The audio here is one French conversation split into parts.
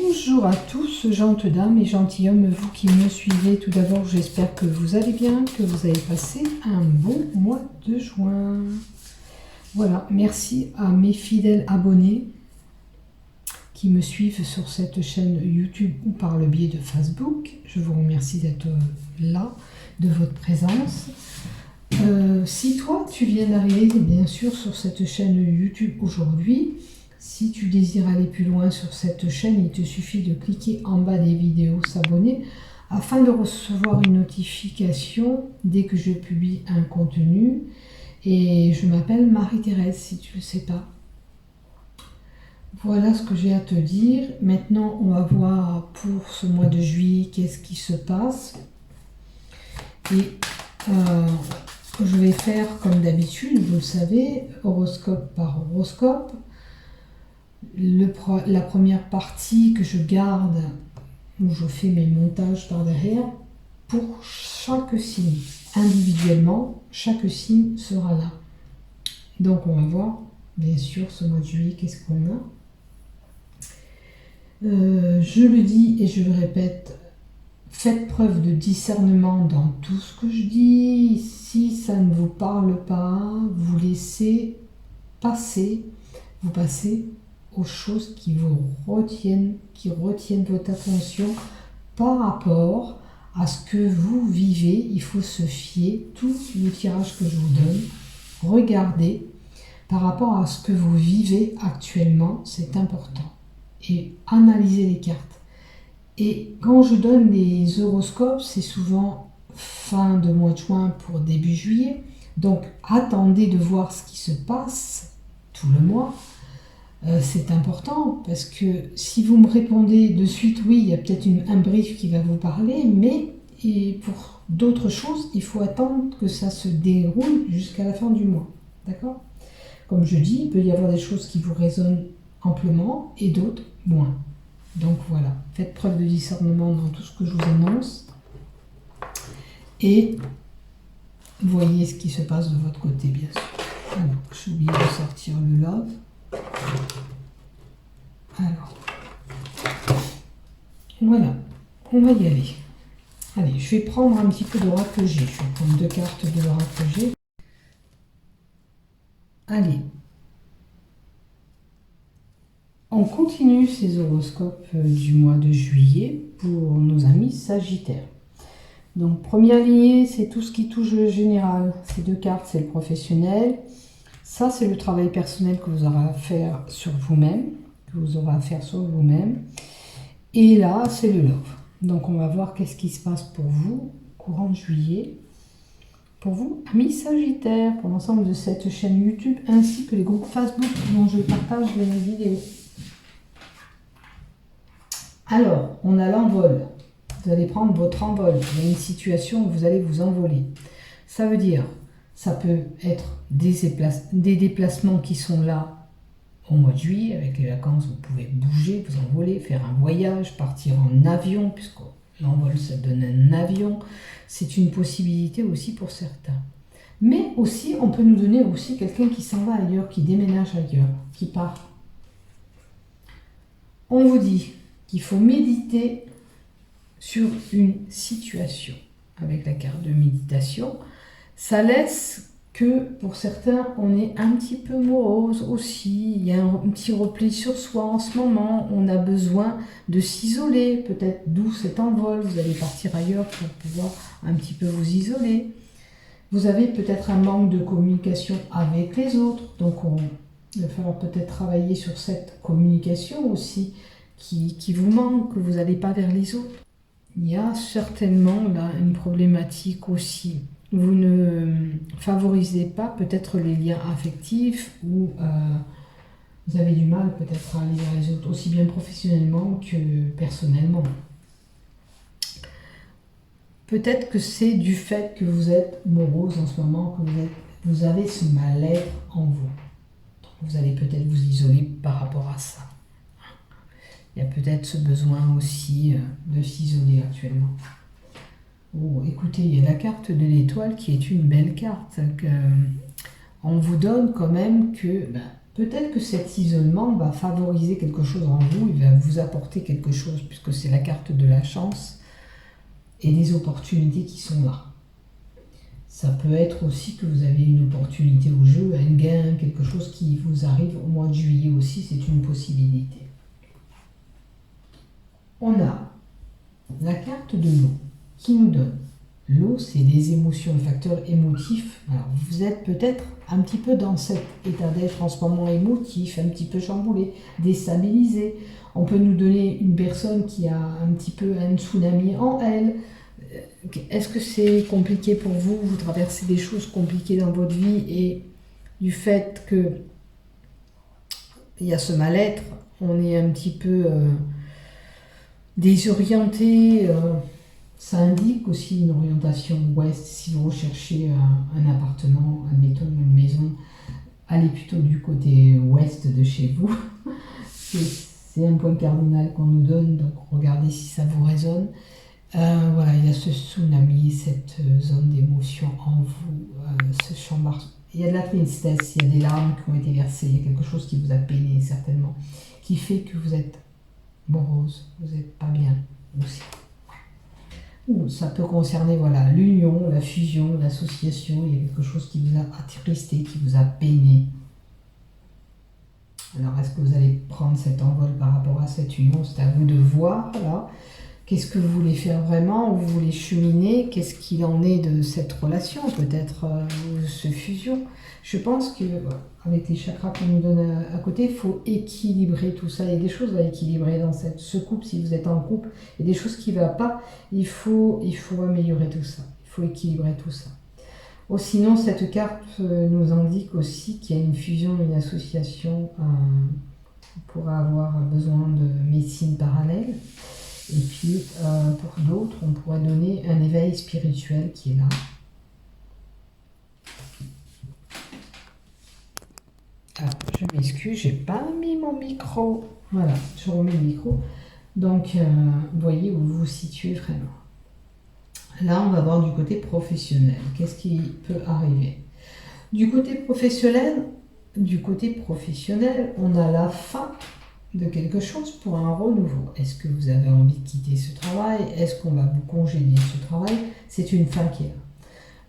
Bonjour à tous, gentes dames et gentilshommes, vous qui me suivez. Tout d'abord, j'espère que vous allez bien, que vous avez passé un bon mois de juin. Voilà, merci à mes fidèles abonnés qui me suivent sur cette chaîne YouTube ou par le biais de Facebook. Je vous remercie d'être là, de votre présence. Si toi, tu viens d'arriver, bien sûr, sur cette chaîne YouTube aujourd'hui, si tu désires aller plus loin sur cette chaîne, il te suffit de cliquer en bas des vidéos, s'abonner, afin de recevoir une notification dès que je publie un contenu. Et je m'appelle Marie-Thérèse, si tu ne le sais pas. Voilà ce que j'ai à te dire. Maintenant, on va voir pour ce mois de juillet, qu'est-ce qui se passe. Et je vais faire comme d'habitude, vous le savez, horoscope par horoscope. La première partie que je garde, où je fais mes montages par derrière, pour chaque signe. Individuellement, chaque signe sera là. Donc on va voir, bien sûr, ce mois de juillet, qu'est-ce qu'on a. Je le dis et je le répète, faites preuve de discernement dans tout ce que je dis. Si ça ne vous parle pas, vous laissez passer, vous passez aux choses qui vous retiennent, qui retiennent votre attention par rapport à ce que vous vivez. Il faut se fier, tout le tirage que je vous donne, regardez par rapport à ce que vous vivez actuellement, c'est important. Et analysez les cartes. Et quand je donne les horoscopes, c'est souvent fin de mois de juin pour début juillet. Donc attendez de voir ce qui se passe tout le mois. C'est important parce que si vous me répondez de suite, oui, il y a peut-être un brief qui va vous parler, mais pour d'autres choses, il faut attendre que ça se déroule jusqu'à la fin du mois. D'accord ? Comme je dis, il peut y avoir des choses qui vous résonnent amplement et d'autres moins. Donc voilà, faites preuve de discernement dans tout ce que je vous annonce et voyez ce qui se passe de votre côté, bien sûr. Alors, j'ai oublié de sortir le love. Alors, voilà, on va y aller. Allez, je vais prendre un petit peu de l'oracle que j'ai. Je vais prendre 2 cartes de l'oracle que j'ai. Allez. On continue ces horoscopes du mois de juillet pour nos amis Sagittaires. Donc, première lignée, c'est tout ce qui touche le général. Ces 2 cartes, c'est le professionnel. Ça, c'est le travail personnel que vous aurez à faire sur vous-même. Et là, c'est le love. Donc, on va voir qu'est-ce qui se passe pour vous, courant de juillet. Pour vous, amis Sagittaires, pour l'ensemble de cette chaîne YouTube, ainsi que les groupes Facebook dont je partage les vidéos. Alors, on a l'envol. Vous allez prendre votre envol. Il y a une situation où vous allez vous envoler. Ça veut dire, ça peut être des déplacements qui sont là au mois de juillet. Avec les vacances, vous pouvez bouger, vous envoler, faire un voyage, partir en avion, puisque l'envol, ça donne un avion. C'est une possibilité aussi pour certains. Mais aussi, on peut nous donner aussi quelqu'un qui s'en va ailleurs, qui déménage ailleurs, qui part. On vous dit qu'il faut méditer sur une situation. Avec la carte de méditation, ça laisse que pour certains, on est un petit peu morose aussi. Il y a un petit repli sur soi en ce moment. On a besoin de s'isoler, peut-être d'où cet envol. Vous allez partir ailleurs pour pouvoir un petit peu vous isoler. Vous avez peut-être un manque de communication avec les autres. Donc, il va falloir peut-être travailler sur cette communication aussi qui vous manque, que vous n'allez pas vers les autres. Il y a certainement là une problématique aussi. Vous ne favorisez pas peut-être les liens affectifs ou vous avez du mal peut-être à aller vers les autres, aussi bien professionnellement que personnellement. Peut-être que c'est du fait que vous êtes morose en ce moment, que vous avez ce mal-être en vous. Vous allez peut-être vous isoler par rapport à ça. Il y a peut-être ce besoin aussi de s'isoler actuellement. Oh, écoutez, il y a la carte de l'étoile qui est une belle carte. On vous donne quand même que peut-être que cet isolement va favoriser quelque chose en vous, il va vous apporter quelque chose, puisque c'est la carte de la chance et des opportunités qui sont là. Ça peut être aussi que vous avez une opportunité au jeu, un gain, quelque chose qui vous arrive au mois de juillet aussi, c'est une possibilité. On a la carte de l'eau qui nous donne. L'eau, c'est les émotions, le facteur émotif. Alors, vous êtes peut-être un petit peu dans cet état d'être en ce moment émotif, un petit peu chamboulé, déstabilisé. On peut nous donner une personne qui a un petit peu un tsunami en elle. Est-ce que c'est compliqué pour vous? Vous traversez des choses compliquées dans votre vie et du fait que il y a ce mal-être, on est un petit peu désorienté. Ça indique aussi une orientation ouest. Si vous recherchez un appartement, admettons une maison, allez plutôt du côté ouest de chez vous. C'est un point cardinal qu'on nous donne, donc regardez si ça vous résonne. Voilà, il y a ce tsunami, cette zone d'émotion en vous, ce chambard. Il y a de la tristesse, il y a des larmes qui ont été versées, il y a quelque chose qui vous a peiné certainement, qui fait que vous êtes morose, vous n'êtes pas bien aussi. Ou ça peut concerner voilà, l'union, la fusion, l'association, il y a quelque chose qui vous a attristé, qui vous a peiné. Alors est-ce que vous allez prendre cet envol par rapport à cette union? C'est à vous de voir là. Qu'est-ce que vous voulez faire vraiment? Où vous voulez cheminer? Qu'est-ce qu'il en est de cette relation? Peut-être de cette fusion. Je pense que avec les chakras qu'on nous donne à côté, il faut équilibrer tout ça. Il y a des choses à équilibrer dans ce couple. Si vous êtes en couple, il y a des choses qui ne vont pas. Il faut améliorer tout ça. Il faut équilibrer tout ça. Oh, sinon, cette carte nous indique aussi qu'il y a une fusion, une association. On pourra avoir besoin de médecine parallèle. Et puis, pour d'autres, on pourrait donner un éveil spirituel qui est là. Alors, je m'excuse, j'ai pas mis mon micro. Voilà, je remets le micro. Donc, vous voyez où vous vous situez vraiment. Là, on va voir du côté professionnel. Qu'est-ce qui peut arriver? Du côté professionnel, on a la fin de quelque chose pour un renouveau. Est-ce que vous avez envie de quitter ce travail? Est-ce qu'on va vous congédier ce travail? C'est une fin qui est là.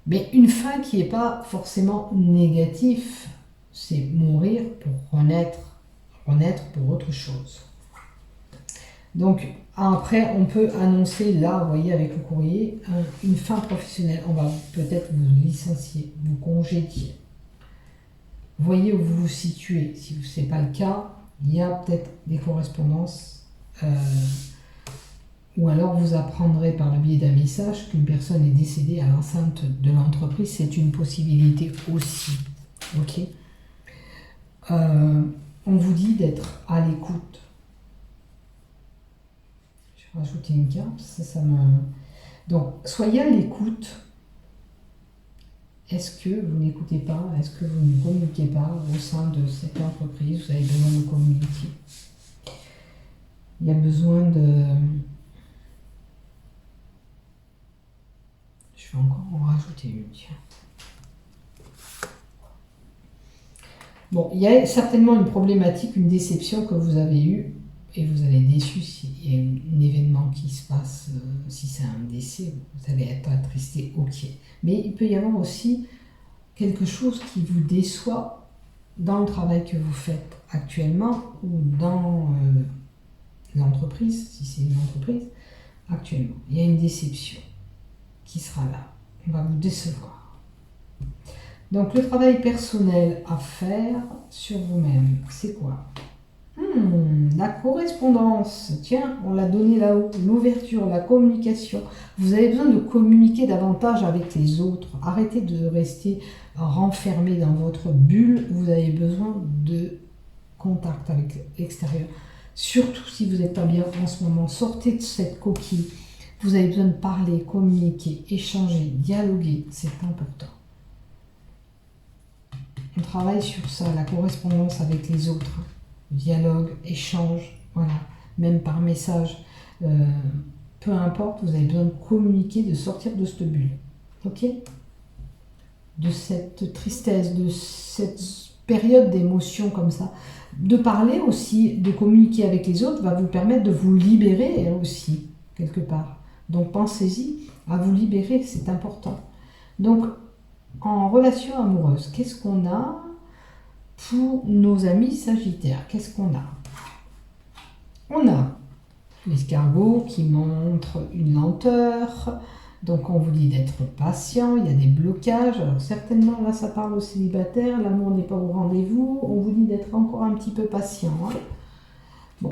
Mais une fin qui n'est pas forcément négative. C'est mourir pour renaître pour autre chose. Donc après, on peut annoncer là, vous voyez, avec le courrier, une fin professionnelle. On va peut-être vous licencier, vous congédier. Voyez où vous vous situez. Si ce n'est pas le cas, il y a peut-être des correspondances ou alors vous apprendrez par le biais d'un message qu'une personne est décédée à l'enceinte de l'entreprise. C'est une possibilité aussi. Ok. On vous dit d'être à l'écoute. Je vais rajouter une carte. Donc, soyez à l'écoute. Est-ce que vous n'écoutez pas? Est-ce que vous ne communiquez pas au sein de cette entreprise? Vous avez besoin de communiquer. Il y a besoin de... Je vais encore en rajouter une, tiens. Bon, il y a certainement une problématique, une déception que vous avez eue et vous allez être déçu s'il y a un événement qui se passe, si c'est un décès, vous allez être attristé, ok. Mais il peut y avoir aussi quelque chose qui vous déçoit dans le travail que vous faites actuellement ou dans l'entreprise, si c'est une entreprise, actuellement. Il y a une déception qui sera là. On va vous décevoir. Donc le travail personnel à faire sur vous-même, c'est quoi? La correspondance, tiens, on l'a donné là-haut, l'ouverture, la communication. Vous avez besoin de communiquer davantage avec les autres. Arrêtez de rester renfermé dans votre bulle. Vous avez besoin de contact avec l'extérieur. Surtout si vous n'êtes pas bien en ce moment, sortez de cette coquille. Vous avez besoin de parler, communiquer, échanger, dialoguer. C'est important. On travaille sur ça, la correspondance avec les autres. Dialogue, échange, voilà, même par message, peu importe, vous avez besoin de communiquer, de sortir de cette bulle, ok? De cette tristesse, de cette période d'émotion comme ça, de parler aussi, de communiquer avec les autres va vous permettre de vous libérer aussi, quelque part. Donc pensez-y à vous libérer, c'est important. Donc en relation amoureuse, qu'est-ce qu'on a pour nos amis sagittaires? Qu'est-ce qu'on a? On a l'escargot qui montre une lenteur. Donc on vous dit d'être patient, il y a des blocages. Alors certainement là ça parle aux célibataires, l'amour n'est pas au rendez-vous. On vous dit d'être encore un petit peu patient. Bon,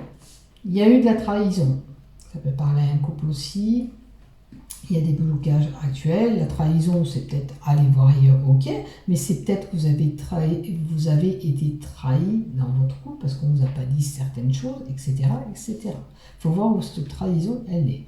il y a eu de la trahison. Ça peut parler à un couple aussi. Il y a des blocages actuels. La trahison, c'est peut-être aller voir ailleurs, ok, mais c'est peut-être que vous avez été trahi dans votre couple parce qu'on ne vous a pas dit certaines choses, etc., etc. Il faut voir où cette trahison, elle est.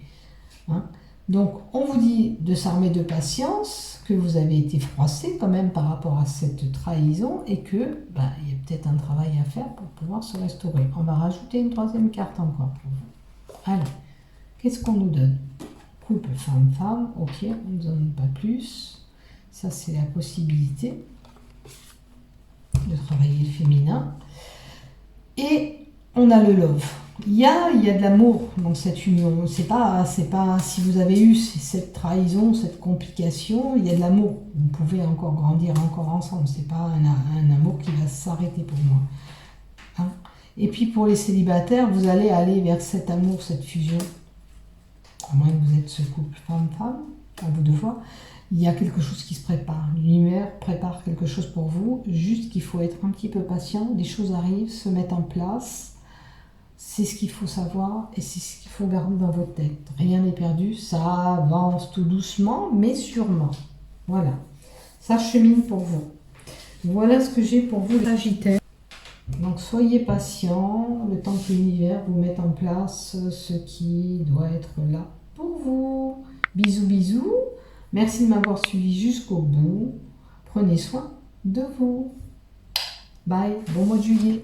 Donc, on vous dit de s'armer de patience, que vous avez été froissé quand même par rapport à cette trahison et que il y a peut-être un travail à faire pour pouvoir se restaurer. On va rajouter une troisième carte encore pour vous. Allez, qu'est-ce qu'on nous donne? Couple femme-femme, ok, on ne donne pas plus. Ça, c'est la possibilité de travailler le féminin. Et on a le love. Il y a de l'amour dans cette union. C'est pas si vous avez eu cette trahison, cette complication, il y a de l'amour. Vous pouvez encore grandir encore ensemble. C'est pas un amour qui va s'arrêter pour moi. Et puis pour les célibataires, vous allez aller vers cet amour, cette fusion. À moins que vous êtes ce couple femme-femme, à vous de voir, il y a quelque chose qui se prépare. L'univers prépare quelque chose pour vous, juste qu'il faut être un petit peu patient, des choses arrivent, se mettent en place, c'est ce qu'il faut savoir et c'est ce qu'il faut garder dans votre tête. Rien n'est perdu, ça avance tout doucement, mais sûrement. Voilà, ça chemine pour vous. Voilà ce que j'ai pour vous, Sagittaire. Donc soyez patient, le temps que l'univers vous mette en place ce qui doit être là pour vous. Bisous, bisous. Merci de m'avoir suivi jusqu'au bout. Prenez soin de vous. Bye. Bon mois de juillet.